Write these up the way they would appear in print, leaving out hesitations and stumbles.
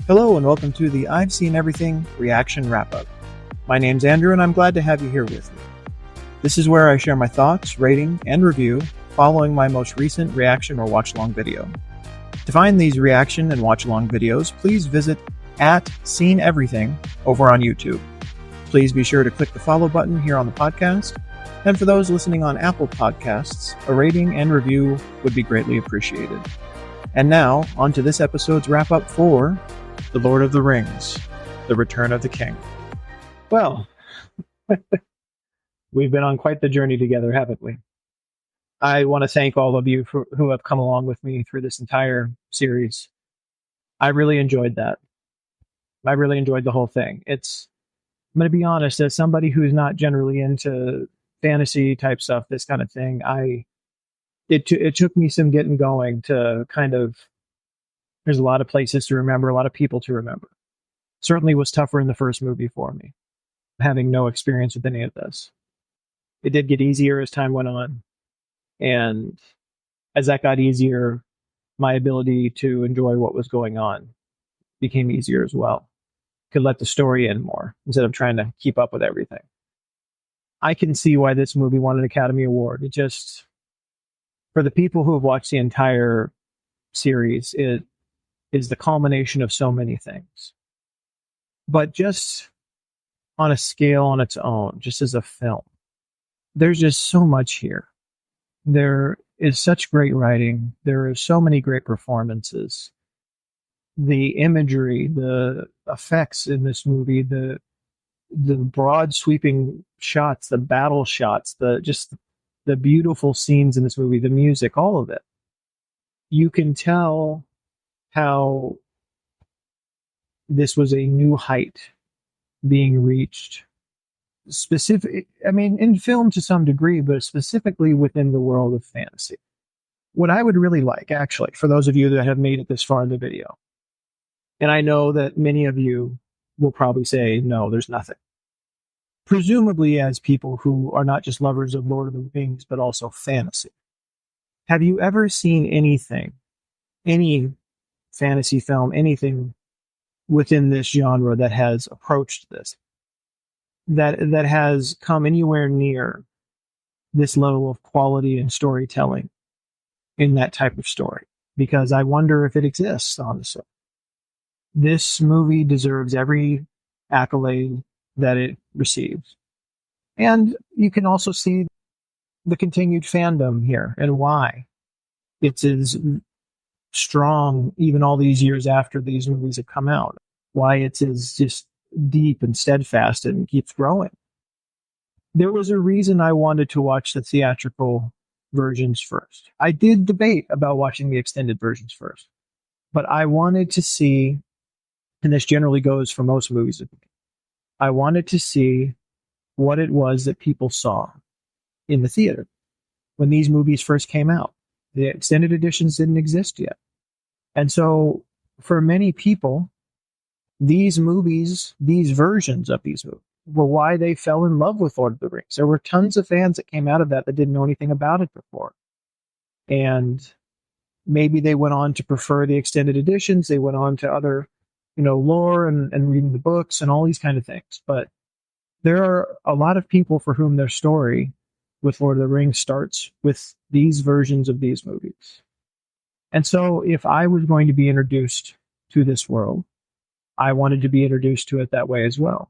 Hello and welcome to the I've Seen Everything Reaction Wrap-Up. My name's Andrew and I'm glad to have you here with me. This is where I share my thoughts, rating, and review following my most recent reaction or watch-along video. To find these reaction and watch-along videos, please visit @SeenEverything over on YouTube. Please be sure to click the follow button here on the podcast, and for those listening on Apple Podcasts, a rating and review would be greatly appreciated. And now, on to this episode's wrap-up for The Lord of the Rings, The Return of the King. Well, we've been on quite the journey together, haven't we? I want to thank all of you who have come along with me through this entire series. I really enjoyed that. I really enjoyed the whole thing. I'm going to be honest, as somebody who's not generally into fantasy type stuff, this kind of thing, it took me some getting going to kind of. There's a lot of places to remember, a lot of people to remember. Certainly was tougher in the first movie for me, having no experience with any of this. It did get easier as time went on. And as that got easier, my ability to enjoy what was going on became easier as well. Could let the story in more instead of trying to keep up with everything. I can see why this movie won an Academy Award. It just, for the people who have watched the entire series, it is the culmination of so many things. But just on a scale on its own, just as a film, there's just so much here. There is such great writing. There are so many great performances. The imagery, the effects in this movie, the broad sweeping shots, the battle shots, the beautiful scenes in this movie, the music, all of it. You can tell how this was a new height being reached. In film to some degree, but specifically within the world of fantasy. What I would really like, actually, for those of you that have made it this far in the video, and I know that many of you will probably say, no, there's nothing. Presumably as people who are not just lovers of Lord of the Rings, but also fantasy. Have you ever seen anything, any fantasy film, anything within this genre that has approached this, that has come anywhere near this level of quality and storytelling in that type of story? Because I wonder if it exists, honestly. This movie deserves every accolade that it receives. And you can also see the continued fandom here and why it's as strong even all these years after these movies have come out. Why it's as just deep and steadfast and keeps growing. There was a reason I wanted to watch the theatrical versions first. I did debate about watching the extended versions first, but I wanted to see, and this generally goes for most movies with me, I wanted to see what it was that people saw in the theater when these movies first came out. The extended editions didn't exist yet. And so for many people, these movies, these versions of these movies, were why they fell in love with Lord of the Rings. There were tons of fans that came out of that didn't know anything about it before. And maybe they went on to prefer the extended editions. They went on to other, lore and reading the books and all these kind of things. But there are a lot of people for whom their story with Lord of the Rings starts with these versions of these movies. And so if I was going to be introduced to this world, I wanted to be introduced to it that way as well.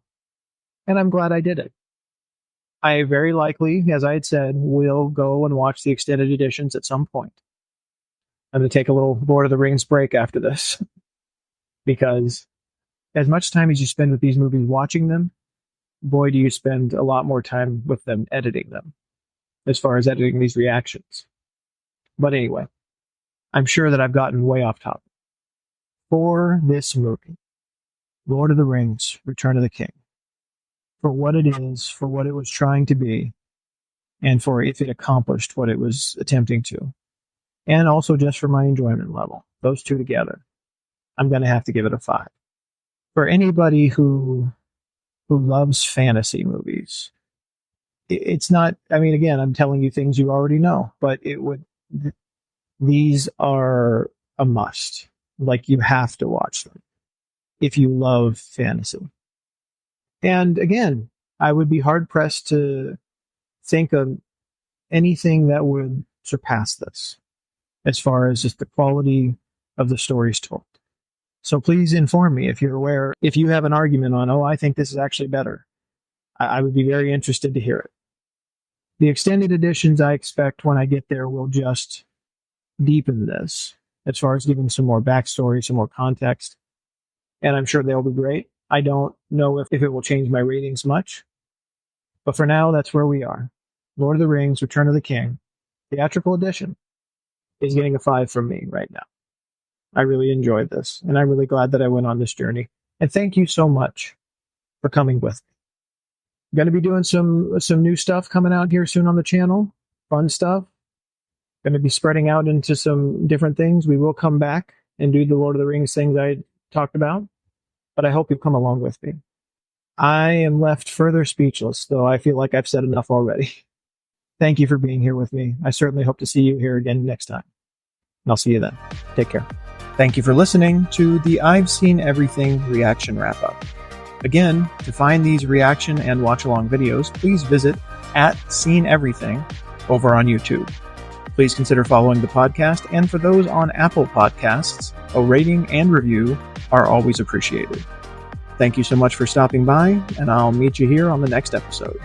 And I'm glad I did it. I very likely, as I had said, will go and watch the extended editions at some point. I'm going to take a little Lord of the Rings break after this. Because as much time as you spend with these movies watching them, boy, do you spend a lot more time with them editing them, as far as editing these reactions. But anyway, I'm sure that I've gotten way off topic. For this movie, Lord of the Rings, Return of the King, for what it is, for what it was trying to be, and for if it accomplished what it was attempting to, and also just for my enjoyment level, those two together, I'm going to have to give it a 5. For anybody who loves fantasy movies, it's not, again, I'm telling you things you already know, but these are a must. Like, you have to watch them. if you love fantasy. And again, I would be hard pressed to think of anything that would surpass this as far as just the quality of the stories told. So please inform me if you're aware, if you have an argument on, I think this is actually better. I would be very interested to hear it. The extended editions I expect when I get there will just deepen this as far as giving some more backstory, some more context. And I'm sure they'll be great. I don't know if it will change my ratings much. But for now, that's where we are. Lord of the Rings, Return of the King, theatrical edition, is getting a 5 from me right now. I really enjoyed this, and I'm really glad that I went on this journey. And thank you so much for coming with me. I'm going to be doing some new stuff coming out here soon on the channel. Fun stuff. Going to be spreading out into some different things. We will come back and do the Lord of the Rings things I talked about, but I hope you'll come along with me. I am left further speechless, though I feel like I've said enough already. Thank you for being here with me. I certainly hope to see you here again next time. And I'll see you then. Take care. Thank you for listening to the I've Seen Everything reaction wrap-up. Again, to find these reaction and watch-along videos, please visit @SeenEverything over on YouTube. Please consider following the podcast, and for those on Apple Podcasts, a rating and review are always appreciated. Thank you so much for stopping by, and I'll meet you here on the next episode.